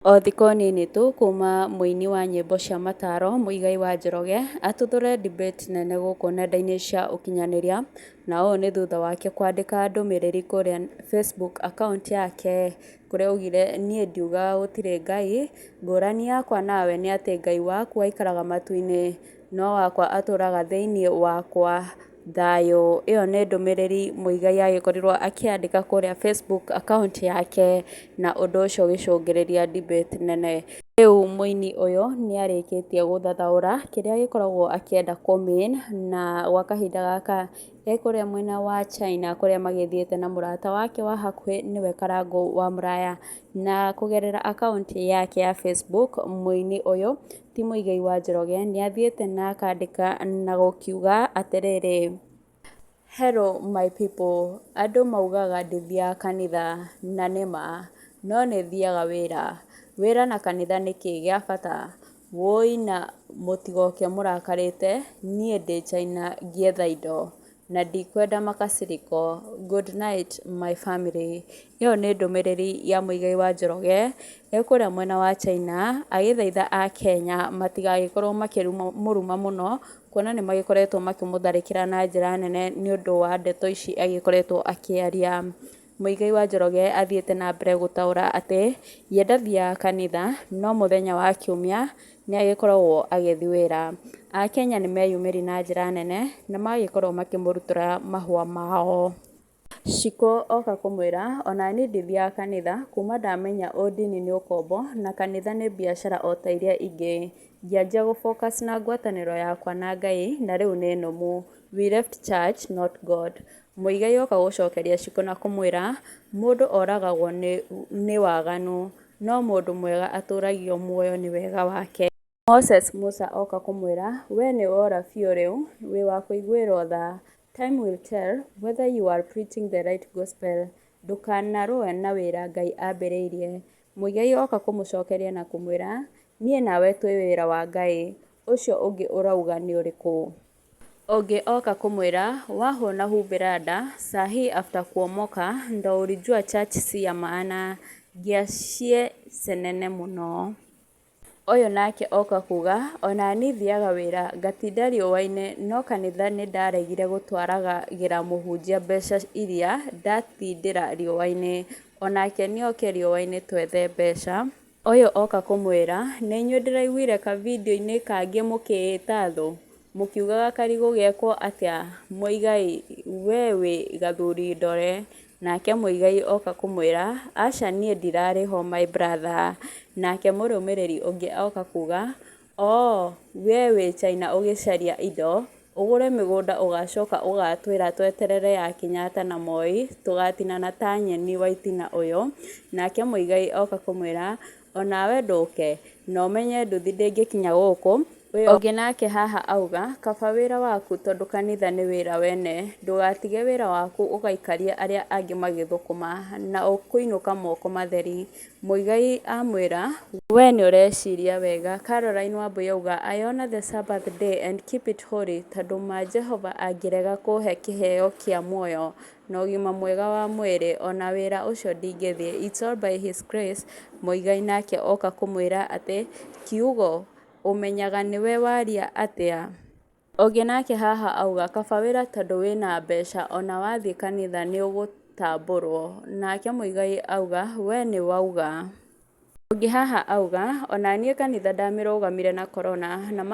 O thikũ nini tu kuma mũini wa nyĩmbo cia mataro Muigai wa Njoroge atuthure debate nene gũkũ nenda-inĩ cia ũkinyanĩria, na ũũ nĩ thutha wake kwandĩka ndũmĩrĩri kũrĩa Facebook account yake kũrĩa augire niĩ ndiugaga gũtirĩ Ngai, ngũrani yakwa nawe nĩ atĩ Ngai waku aikaraga matu-inĩ no wakwa atũraga thĩinĩ wakwa thayũ. Ĩyo nĩ ndũmĩrĩri Muigai agĩkorirwo akĩandĩka kũrĩa Facebook account yake, na ũndũ ũcio ũgĩcũngĩrĩria debate nene. Rĩu mũini ũyũ nĩ arĩkĩtie gũthathaũra kĩrĩa agĩkoragwo akĩenda kũ main, na gwa kahinda gaka e kũrĩa mwena wa China kũrĩa magĩthiĩte na mũrata wake wa hakuhĩ nĩwe Karangũ wa Mũraya, na kũgerera account yake ya Facebook mũini ũyũ ti Muigai wa Njoroge nĩ athiĩte na akandĩka na gũkiuga atĩrĩrĩ: Hello my people, andũ maugaga ndithiaga kanitha na nĩma, no nĩ thiaga wĩra. Wĩra na kanitha nĩkĩ gĩa bata? Wũi na mũtigoke mũrakarĩte, niĩ ndĩ China ngĩetha indo na ndikwenda makasiriko. Good night my family. Ĩyo nĩ ndũmĩrĩri ya Muigai wa Njoroge e kũrĩa mwena wa China agĩthaitha Akenya matigagĩkorwo makĩmũruma mũno, kuona nĩ magĩkoretwo makĩmũtharĩkĩra na njĩra nene nĩ ũndũ wa ndeto ici agĩkoretwo akĩaria. Muigai wa Njoroge athiĩte na mbere gũtaũra atĩ ye ndathiaga kanitha no mũthenya wa kiumia nĩ agĩkoragwo agĩthiĩ wĩra. Akenya nĩ meyumĩri na njĩra nene na magagĩkorwo makĩmũrutĩra mahũa mao. Shiko oka kũmwĩra ona niĩ ndithiaga kanitha kuma ndamenya ũndini nĩ ũkombo na kanitha nĩ biacara o ta iria ingĩ. Ngĩanjia gũ focus na ngwatanĩro yakwa na Ngai na rĩu nĩ nũmu. We left church not God. Muigai oka gũcokeria Shiko na kũmwĩra mũndũ oragagwo nĩ waganu no mũndũ mwega atũragio muoyo nĩ wega wake. Moses Musa oka kũmwĩra we nĩ wora biũ rĩu, wĩ wa kũiguĩrwo tha. Time will tell whether you are preaching the right gospel. Ndũkanarũe na wĩra Ngai ambĩrĩirie. Muigai oka kũmũcokeria na kũmwĩra niĩ nawe twĩ wĩra wa Ngai, ũcio ũngĩ ũrauga nĩ ũrĩkũ? Ũngĩ oka kũmwĩra wahũna humbĩra nda, sahi after kuomoka ndo ulijua church si ya maana, ngiacie senene mũno. Ũyũ nake oka kuga ona niĩ thiaga wĩra ngatinda riũa-inĩ no kanitha nĩ ndaregire gũtwaragĩra mũhunjia mbeca iria ndatindĩra riũa-inĩ, onake nĩ oke riũa-inĩ twethe mbeca. Ũyũ oka kũmwĩra nĩ inyuĩ ndĩraiguire ka video-inĩ kangĩ mũkĩĩta thũ mũkiugaga karigũ gekwo atĩa, Muigai we wĩ gathuri ndore. Nake Muigai oka kũmwĩra aca niĩ ndirarĩ ho my brother. Nake mũrũmĩrĩri ũngĩ oka kuga we wĩ China ũgĩcaria indo, ũgũre mĩgũnda ũgacoka ũgatwĩra tweterere ya Kenyatta na Moi tũgatinana ta nyeni wa itina ũyũ. Nake Muigai oka kũmwĩra onawe ndũke na ũmenye nduthi ndĩngĩkinya gũkũ. Ũngĩ nake haha auga kaba wĩra waku tondũ kanitha nĩ wĩra wene, ndũgatige wĩra waku ũgaikaria arĩa angĩ magĩthũkũma na ũkũinũka moko matheri. Muigai amwĩra we nĩ ũreciria wega. Caroline Wambui auga I honor the Sabbath day and keep it holy tondũ ma Jehova angĩrega kũhe kĩheo kĩa muoyo na ũgima mwega wa mwĩrĩ ona wĩra ũcio ndingĩthiĩ. It's all by his grace. Muigai nake oka kũmwĩra atĩ kiugo ũmenyaga nĩwe waria atĩa. Ũngĩ nake haha auga kaba wĩra tondũ wĩna mbeca ona wathiĩ kanitha nĩ ũgũtambũrwo. Nake Muigai auga we nĩ wauga. Ũngĩ haha auga ona niĩ kanitha ndamĩrũgamire na corona na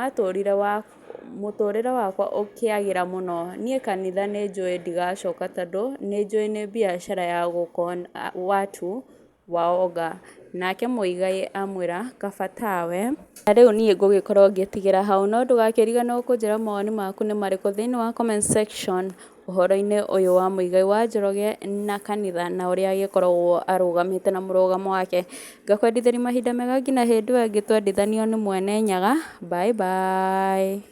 mũtũrĩre wakwa ũkĩagĩra mũno, niĩ kanitha nĩ njũĩ ndigacoka tondũ nĩ njũĩ nĩ biacara ya gũkona watu waoga. Nake Muigai amwĩra kaba tawe. Na rĩu niĩ ngũgĩkorwo ngĩtigĩra hau, no ndũgakĩriganĩrwo kũnjĩra mawoni maku nĩ marĩkũ thĩinĩ wa comment section ũhoro-inĩ ũyũ wa Muigai wa Njoroge na kanitha na ũrĩa agĩkoragwo arũgamĩte na mũrũgamo wake. Ngakwendithĩria mahinda mega nginya hĩndĩ ĩyo ĩngĩ twendithanio nĩ Mwene Nyaga. Bye bye.